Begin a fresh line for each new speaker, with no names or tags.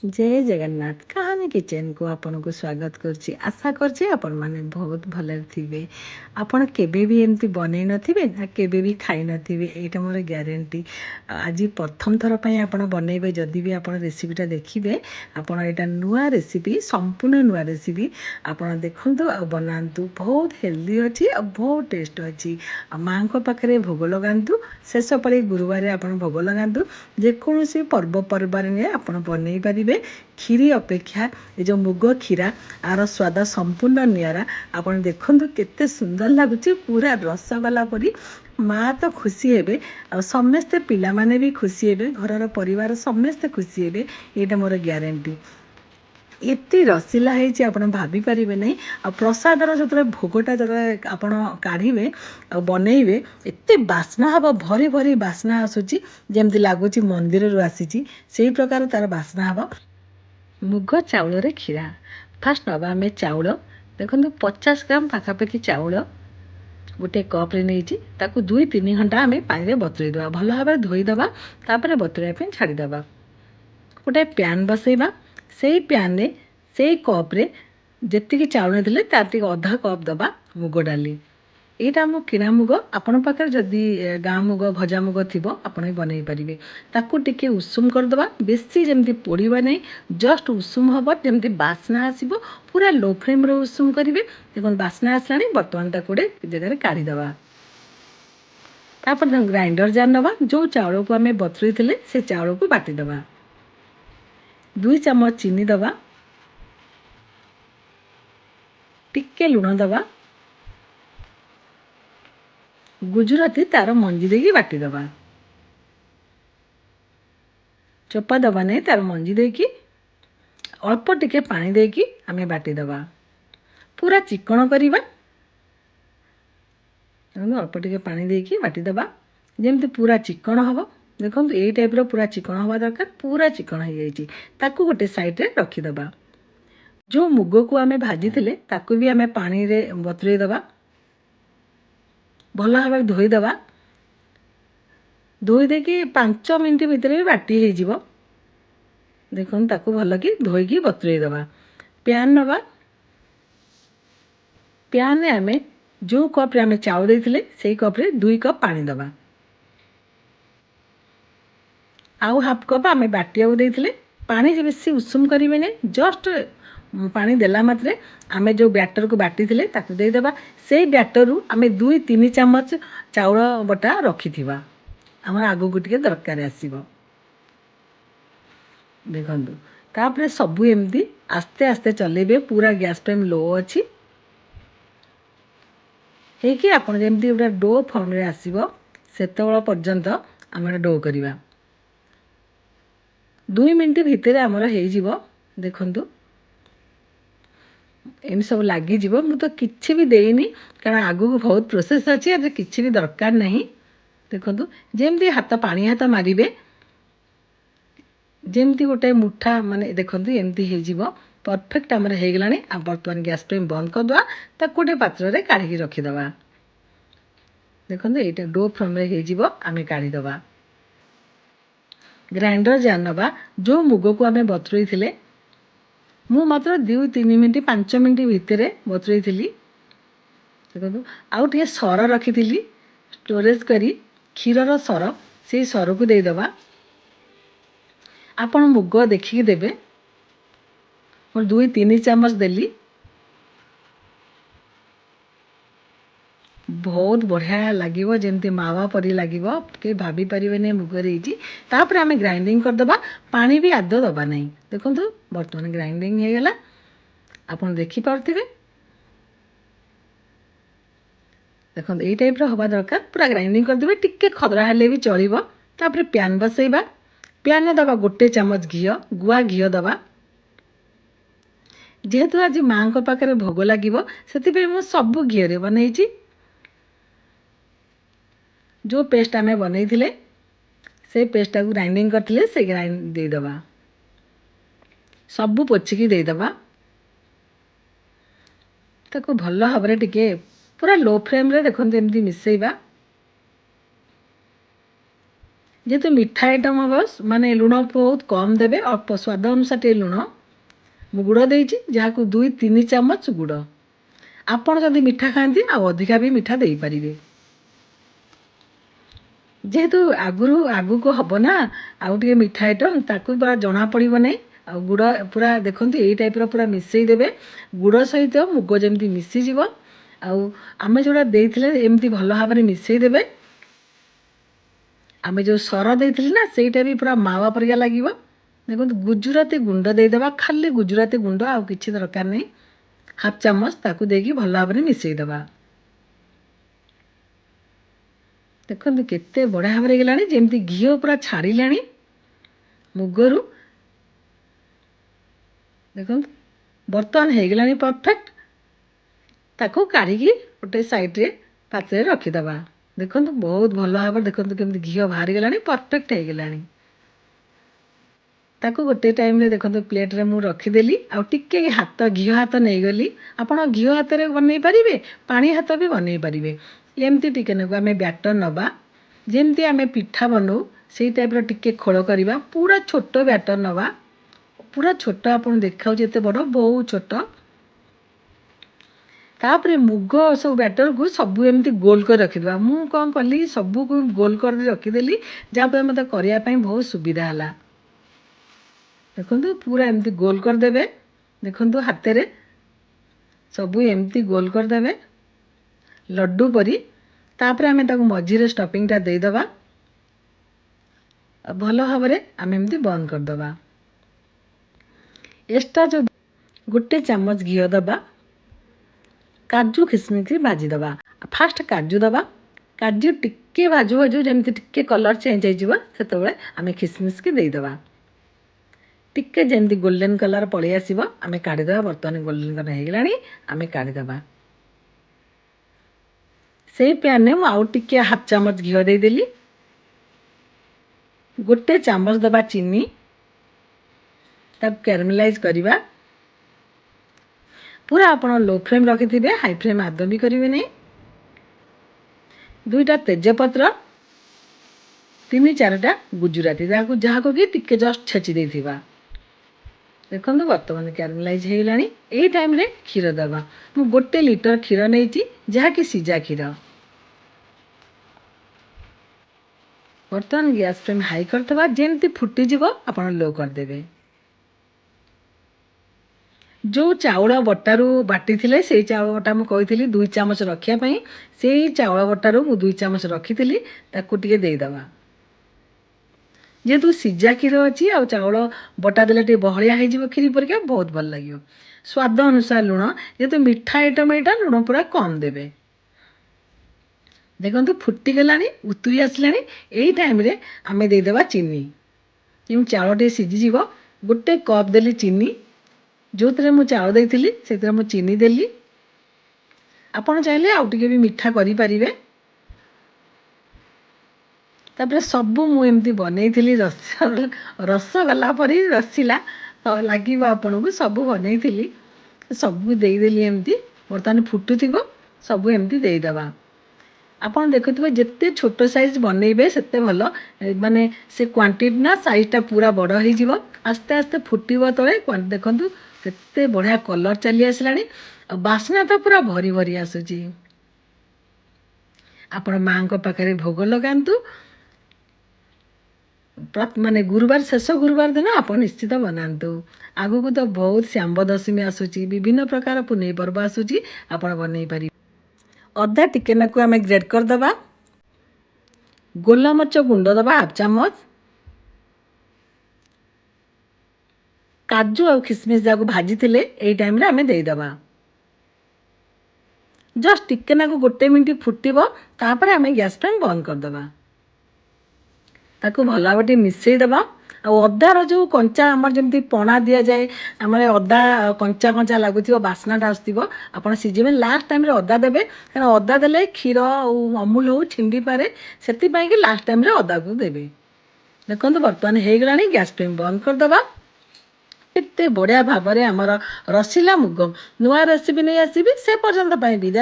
जय जगन्नाथ कहानी किचन को आपन को स्वागत करछि आशा करछि आपन माने बहुत भले थिबे आपन केबे भी एमती बनै नथिबे ना केबे भी खाइ नथिबे एटा मोर ग्यारंटी आज प्रथम थर पई आपन बनैबे जदी भी आपन रेसिपीटा देखिबे आपन एटा नुआ रेसिपी संपूर्ण नुआ रेसिपी आपन देखंतु आ बनांतु बहुत हेल्दी अछि आ बहुत टेस्ट अछि आ मां को पाखरे भोग लगांतु शेष पाली गुरुवार आपन भोग लगांतु जे कोनोसी पर्व परबार ने आपन बनै पारिबे क्षीरी अपेक्षा ये जो मुग क्षीरा आर स्वाद संपूर्ण निरा आपन देखंतु केते सुंदर लागुची पूरा रसगोला परी माँ तो खुशी हेबे आ समस्ते पिला माने भी खुशी हेबे घरर परिवार समस्ते खुशी हेबे एटा मोर ग्यारंटी एते रसिला ହେଇଛି ଆପଣ ଭାବି ପାରିବେ ନାହିଁ ଆଉ ପ୍ରସାଦର ଯେତେବେଳେ ଭୋଗଟା ଯେତେବେଳେ ଆପଣ କାଢ଼ିବେ ଆଉ ବନେଇବେ ଏତେ ବାସ୍ନା ହେବ ଭରି ଭରି ବାସ୍ନା ଆସୁଛି ଯେମିତି ଲାଗୁଛି ମନ୍ଦିରରୁ ଆସିଛି ସେଇ ପ୍ରକାର ତାର ବାସ୍ନା ହେବ ମୁଗ ଚାଉଳରେ କ୍ଷୀରା ଫାଷ୍ଟ ନେବା ଆମେ ଚାଉଳ ଦେଖନ୍ତୁ 50 ଗ୍ରାମ ପାଖାପାଖି ଚାଉଳ ଗୋଟେ କପ୍ରେ ନେଇଛି ତାକୁ 2-3 ଘଣ୍ଟା ଆମେ ପାଣିରେ ବତୁରେଇ ଦେବା ଭଲ ଭାବରେ ଧୋଇଦେବା ତାପରେ ବତୁରେଇବା ପାଇଁ ଛାଡ଼ିଦେବା ଗୋଟେ ପ୍ୟାନ୍ ବସେଇବା ସେଇ ପ୍ୟାନ୍ରେ ସେଇ କପ୍ରେ ଯେତିକି ଚାଉଳ ଥିଲେ ତାର ଟିକେ ଅଧା କପ୍ ଦେବା ମୁଗ ଡାଲି ଏଇଟା ଆମ କିଣା ମୁଗ ଆପଣଙ୍କ ପାଖରେ ଯଦି ଗାଁ ମୁଗ ଭଜା ମୁଗ ଥିବ ଆପଣ ବି ବନେଇ ପାରିବେ ତାକୁ ଟିକେ ଉଷୁମ କରିଦେବା ବେଶୀ ଯେମିତି ପୋଡ଼ିବା ନାହିଁ ଜଷ୍ଟ ଉଷୁମ ହେବ ଯେମିତି ବାସ୍ନା ଆସିବ ପୁରା ଲୋ ଫ୍ଲେମ୍ରେ ଉଷୁମ କରିବେ ଦେଖନ୍ତୁ ବାସ୍ନା ଆସିଲାଣି ବର୍ତ୍ତମାନ ତାକୁ ଗୋଟେ ଜାଗାରେ କାଢ଼ିଦେବା ତାପରେ ଗ୍ରାଇଣ୍ଡର ଜାର୍ ନେବା ଯେଉଁ ଚାଉଳକୁ ଆମେ ବତୁରେଇ ଥିଲେ ସେ ଚାଉଳକୁ ବାଟିଦେବା 2 ଚାମଚ ଚିନି ଦେବା ଟିକେ ଲୁଣ ଦେବା गुजराती तार मंजी देकी बाटीदेवा चोपा दबा नहीं तार मंजी देकी अल्प टिके पानी देकी आमे बाटीदेवा पूरा चिकण करवा अल्प टिके पानी देकी बाटीदेवा जमती पूरा चिकण हम देखो यही टाइप पूरा चिकण हवा दरकार पूरा चिकण हो जाइए ताकू गोटे साइड रे रखीदेवा जो मुग को आमे भाजी थिले ताकू भी आमे पानी रे बतुरेई देवा भल भाव धोईदेवा धोई देकी 5 मिनट भितर भी बाटी हो देखो ताकू भल कि धोईकी बतुरेई देवा प्यान नवा प्यान रे आमे जो कप रे आमे चाउल देथिले सेई कप रे 2 कप पानी देवा आउ हाफ कप आमे बाटियाକୁ ଦେଇଥିଲେ पानी जे बेसी उषुम करिवे ने जस्ट पानी देला मात्रे आमे जो बैटर को बाटी थिले ताकू दे देबा सेई बैटर रु आमे 2-3 चम्मच चाउल बटा रखिथिबा हमर आगु को टिके दरकार आसीबो देखंतु तापरे सबु एमती आस्ते आस्ते चलेबे पूरा गैस फ्लेम लो अछि हे कि आपण जेमती उडा डो फॉर्म रे आसीबो सेतबेला पर्यंत हमर डो करिबा 2 मिनट भितर हमर हे जिवो देखंतु एम सब लागी जीव मु तो किछि भी देइनी कारण आगु को बहुत प्रोसेस अछि आ किछि भी दरकार नहीं देखंतु जेमती हाथ पानी हाथ मारिबे जेमती गोटे मुठा माने देखंतु एमती हे जिवो परफेक्ट हमर हे गलानी आ वर्तमान गैस फ्लेम बंद कर दवा ता कोटे पात्र रे काढी रखि दवा देखंतु एटा डो फ्रॉम रे हे जिवो आमे काढी दवा ग्राइंडर जार नवा जो मुग को आमे बतुरेई थिले मु मात्र 2-3 मिनिट 5 मिनिट भितर बतुरेई थिली देखो आउ टे सर रखी थिली स्टोरेज करी क्षीरर सर से सर को दे दवा आपण मुग देखिए देबे और 2-3 चम्मच देली बहुत बढ़िया लगे जमती मावा परी लगे के भाभी पारे नहीं मुगरे तापर आम ग्राइंडिंग करदे पानी भी आद दबा नहीं देखो बर्तमान ग्राइंडिंग हो गला आप देखिपे देखो यही टाइप हवा दरकार पूरा ग्राइंडिंग करदे टिके खदरा हेले भी चलो तापर प्यान बसैबा प्यान में दबा 1 चम्मच घी गुआ घी दबा जेहेतु आज माँ को पाखे भोग लगे से सब घी बनई जो पेस्ट आमे बनै थिले से पेस्ट को ग्राइंडिंग करथिले से ग्राइंड दे दबा सब पोछिकी दे दबा ताको भल्ला भाबरे टिके पूरा लो फ्लेम रे देखंतु एमती मिसेइबा ଯେହେତୁ ମିଠା ଆଇଟମ୍ ହେବ ମାନେ ଲୁଣ ବହୁତ କମ୍ ଦେବେ, ଅଳ୍ପ ସ୍ୱାଦ ଅନୁସାରେ ଟିକେ ଲୁଣ। ମୁଁ ଗୁଡ଼ ଦେଇଛି, ଯାହାକୁ 2-3 ଚାମଚ ଗୁଡ଼। ଆପଣ ଯଦି ମିଠା ଖାଆନ୍ତି ଆଉ ଅଧିକା ବି ମିଠା ଦେଇପାରିବେ। ଯେହେତୁ ଆଗକୁ ହେବ ନା ଆଉ ଟିକେ ମିଠା ଆଇଟମ୍, ତାକୁ ପୁରା ଜଣାପଡ଼ିବ ନାହିଁ। ଆଉ ଗୁଡ଼ ପୁରା ଦେଖନ୍ତୁ ଏଇ ଟାଇପ୍ର ପୁରା ମିଶାଇ ଦେବେ। ଗୁଡ଼ ସହିତ ମୁଗ ଯେମିତି ମିଶିଯିବ। ଆଉ ଆମେ ଯେଉଁଟା ଦେଇଥିଲେ ଏମିତି ଭଲ ଭାବରେ ମିଶାଇ ଦେବେ। ଆମେ ଯେଉଁ ସର ଦେଇଥିଲେ ନା ସେଇଟା ବି ପୁରା ମାୱା ପରିକା ଲାଗିବ। ଦେଖନ୍ତୁ ଗୁଜୁରାତି ଗୁଣ୍ଡ ଦେଇଦେବା, ଖାଲି ଗୁଜୁରାତି ଗୁଣ୍ଡ, ଆଉ କିଛି ଦରକାର ନାହିଁ। 1/2 ଚାମଚ ତାକୁ ଦେଇକି ଭଲ ଭାବରେ ମିଶାଇ ଦେବା। ଦେଖନ୍ତୁ କେତେ ବଢ଼ିଆ ଭାବରେ ହେଇଗଲାଣି, ଯେମିତି ଘିଅ ପୁରା ଛାଡ଼ିଲାଣି ମୁଗରୁ। ଦେଖନ୍ତୁ ବର୍ତ୍ତମାନ ହେଇଗଲାଣି ପରଫେକ୍ଟ। ତାକୁ କାଢ଼ିକି ଗୋଟେ ସାଇଡ଼୍ରେ ପାତ୍ରରେ ରଖିଦେବା। ଦେଖନ୍ତୁ ବହୁତ ଭଲ ଭାବରେ ଦେଖନ୍ତୁ କେମିତି ଘିଅ ବାହାରିଗଲାଣି, ପରଫେକ୍ଟ ହେଇଗଲାଣି। ତାକୁ ଗୋଟେ ଟାଇମ୍ରେ ଦେଖନ୍ତୁ ପ୍ଲେଟ୍ରେ ମୁଁ ରଖିଦେଲି। ଆଉ ଟିକେ ଘିଅ ହାତ ନେଇଗଲି। ଆପଣ ଘିଅ ହାତରେ ବନେଇ ପାରିବେ, ପାଣି ହାତ ବି ବନେଇ ପାରିବେ। ଏମିତି ଟିକେ ନାକୁ ଆମେ ବ୍ୟାଟର ନେବା, ଯେମିତି ଆମେ ପିଠା ବନଉ ସେଇ ଟାଇପ୍ର ଟିକେ ଖୋଳ କରିବା। ପୁରା ଛୋଟ ବ୍ୟାଟର ନେବା, ପୁରା ଛୋଟ, ଆପଣ ଦେଖାଉଛି ଏତେ ବଡ଼, ବହୁତ ଛୋଟ। ତାପରେ ମୁଗ ସବୁ ବ୍ୟାଟରକୁ ସବୁ ଏମିତି ଗୋଲ କରି ରଖିଦେବା। ମୁଁ କ'ଣ କଲି, ସବୁକୁ ଗୋଲ କରି ରଖିଦେଲି, ଯାହାଫଳରେ ମୋତେ କରିବା ପାଇଁ ବହୁତ ସୁବିଧା ହେଲା। ଦେଖନ୍ତୁ ପୁରା ଏମିତି ଗୋଲ କରିଦେବେ। ଦେଖନ୍ତୁ ହାତରେ ସବୁ ଏମିତି ଗୋଲ କରିଦେବେ ଲଡ଼ୁ ପରି। ତାପରେ ଆମେ ତାକୁ ମଝିରେ ଷ୍ଟଫିଂଟା ଦେଇଦେବା। ଭଲ ଭାବରେ ଆମେ ଏମିତି ବନ୍ଦ କରିଦେବା। ଏକ୍ସଟ୍ରା ଯେଉଁ 1 ଚାମଚ ଘିଅ ଦେବା। କାଜୁ ଖିସମିସ୍ ଭାଜିଦେବା। ଫାଷ୍ଟ କାଜୁ ଦେବା। କାଜୁ ଟିକେ ଭାଜୁ ଭାଜୁ ଯେମିତି ଟିକେ କଲର୍ ଚେଞ୍ଜ ହେଇଯିବ, ସେତେବେଳେ ଆମେ ଖିସମିସ୍କି ଦେଇଦେବା। ଟିକେ ଯେମିତି ଗୋଲ୍ଡେନ୍ କଲର୍ ପଳେଇ ଆସିବ, ଆମେ କାଢ଼ିଦେବା। ବର୍ତ୍ତମାନ ଗୋଲ୍ଡେନ୍ କଲର୍ ହେଇଗଲାଣି, ଆମେ କାଢ଼ିଦେବା। ସେଇ ପ୍ୟାନ୍ରେ ମୁଁ ଆଉ ଟିକେ 1/2 ଚାମଚ ଘିଅ ଦେଇଦେଲି। 1 ଚାମଚ ଦେବା ଚିନି, ତାକୁ କ୍ୟାରମେଲାଇଜ୍ କରିବା। ପୁରା ଆପଣ ଲୋ ଫ୍ଲେମ୍ ରଖିଥିବେ, ହାଇ ଫ୍ଲେମ୍ ଆଦୌ ବି କରିବେନି। 2ଟା ତେଜପତ୍ର, 3-4ଟା ଗୁଜୁରାତି, ଯାହାକୁ କି ଟିକେ ଜଷ୍ଟ ଛେଚି ଦେଇଥିବା। ଦେଖନ୍ତୁ ବର୍ତ୍ତମାନ କ୍ୟାରମେଲାଇଜ୍ ହେଇଗଲାଣି। ଏଇ ଟାଇମ୍ରେ କ୍ଷୀର ଦେବା। ମୁଁ 1 ଲିଟର କ୍ଷୀର ନେଇଛି, ଯାହାକି ସିଝା କ୍ଷୀର। ବର୍ତ୍ତମାନ ଗ୍ୟାସ୍ ଫ୍ଲେମ୍ ହାଇ କରିଦେବା। ଯେମିତି ଫୁଟିଯିବ ଆପଣ ଲୋ କରିଦେବେ। ଯେଉଁ ଚାଉଳ ବଟାରୁ ବାଟିଥିଲେ ସେଇ ଚାଉଳ ବଟା ମୁଁ କହିଥିଲି 2 ଚାମଚ ରଖିବା ପାଇଁ, ସେଇ ଚାଉଳ ବଟାରୁ ମୁଁ 2 ଚାମଚ ରଖିଥିଲି, ତାକୁ ଟିକେ ଦେଇଦେବା। ଯେହେତୁ ସିଝା କ୍ଷୀର ଅଛି ଆଉ ଚାଉଳ ବଟା ଦେଲେ ଟିକେ ବହଳିଆ ହେଇଯିବ, କ୍ଷୀରି ପରିକା ବହୁତ ଭଲ ଲାଗିବ। ସ୍ୱାଦ ଅନୁସାରେ ଲୁଣ, ଯେହେତୁ ମିଠା ଆଇଟମ୍ ଏଇଟା, ଲୁଣ ପୁରା କମ୍ ଦେବେ। ଦେଖନ୍ତୁ ଫୁଟିଗଲାଣି, ଉତୁରି ଆସିଲାଣି। ଏଇ ଟାଇମ୍ରେ ଆମେ ଦେଇଦେବା ଚିନି। ଯେମିତି ଚାଉଳ ଟିକେ ସିଝିଯିବ। 1 କପ୍ ଦେଲି ଚିନି। ଯେଉଁଥିରେ ମୁଁ ଚାଉଳ ଦେଇଥିଲି ସେଥିରେ ମୁଁ ଚିନି ଦେଲି। ଆପଣ ଚାହିଁଲେ ଆଉ ଟିକେ ବି ମିଠା କରିପାରିବେ। ତାପରେ ସବୁ ମୁଁ ଏମିତି ବନେଇଥିଲି, ରସଗୋଲା ପରି ରସିଲା ଲାଗିବ ଆପଣଙ୍କୁ। ସବୁ ବନେଇଥିଲି, ସବୁ ଦେଇଦେଲି ଏମିତି। ବର୍ତ୍ତମାନ ଫୁଟୁଥିବ, ସବୁ ଏମିତି ଦେଇଦେବା। ଆପଣ ଦେଖୁଥିବେ ଯେତେ ଛୋଟ ସାଇଜ୍ ବନେଇବେ ସେତେ ଭଲ, ମାନେ ସେ କ୍ୱାଣ୍ଟିଟି ନା ସାଇଜ୍ଟା ପୁରା ବଡ଼ ହେଇଯିବ। ଆସ୍ତେ ଆସ୍ତେ ଫୁଟିବ ତଳେ, ଦେଖନ୍ତୁ କେତେ ବଢ଼ିଆ କଲର୍ ଚାଲି ଆସିଲାଣି। ଆଉ ବାସ୍ନା ତ ପୁରା ଭରି ଭରି ଆସୁଛି। ଆପଣ ମାଆଙ୍କ ପାଖରେ ଭୋଗ ଲଗାନ୍ତୁ। ମାନେ ଗୁରୁବାର, ଶେଷ ଗୁରୁବାର ଦିନ ଆପଣ ନିଶ୍ଚିତ ବନାନ୍ତୁ। ଆଗକୁ ତ ବହୁତ ଶ୍ୟାମ୍ବ ଦଶମୀ ଆସୁଛି, ବିଭିନ୍ନ ପ୍ରକାର ପୁନେଇ ପର୍ବ ଆସୁଛି, ଆପଣ ବନେଇ ପାରିବେ। ଅଦା ଟିକେ ନାକୁ ଆମେ ଗ୍ରେଟ୍ କରିଦେବା। ଗୋଲମରିଚ ଗୁଣ୍ଡ ଦେବା 1/2 ଚାମଚ। କାଜୁ ଆଉ ଖିସମିସ୍ ଯାକୁ ଭାଜିଥିଲେ ଏଇ ଟାଇମ୍ରେ ଆମେ ଦେଇଦେବା। ଜଷ୍ଟ ଟିକେ ନାକୁ 1 ମିନିଟ୍ ଫୁଟିବ, ତାପରେ ଆମେ ଗ୍ୟାସ୍ ଫ୍ଲେମ୍ ବନ୍ଦ କରିଦେବା। ତାକୁ ଭଲ ଭାବରେ ଟିକେ ମିଶାଇ ଦେବା। ଆଉ ଅଦାର ଯେଉଁ କଞ୍ଚା, ଆମର ଯେମିତି ପଣା ଦିଆଯାଏ, ଆମର ଅଦା କଞ୍ଚା କଞ୍ଚା ଲାଗୁଥିବ, ବାସ୍ନାଟା ଆସୁଥିବ, ଆପଣ ସିଝିବେ। ଲାଷ୍ଟ ଟାଇମ୍ରେ ଅଦା ଦେବେ, କାରଣ ଅଦା ଦେଲେ କ୍ଷୀର ଆଉ ଅମୁଲ ହଉ ଛିଣ୍ଡି ପାରେ, ସେଥିପାଇଁକି ଲାଷ୍ଟ ଟାଇମ୍ରେ ଅଦାକୁ ଦେବେ। ଦେଖନ୍ତୁ ବର୍ତ୍ତମାନ ହେଇଗଲାଣି, ଗ୍ୟାସ୍ ଫ୍ଲେମ୍ ବନ୍ଦ କରିଦେବା। କେତେ ବଢ଼ିଆ ଭାବରେ ଆମର ରସିଲା ମୁଗ ନୂଆ ରେସିପି ନେଇ ଆସିବି। ସେ ପର୍ଯ୍ୟନ୍ତ ପାଇଁ ବିଦାୟ।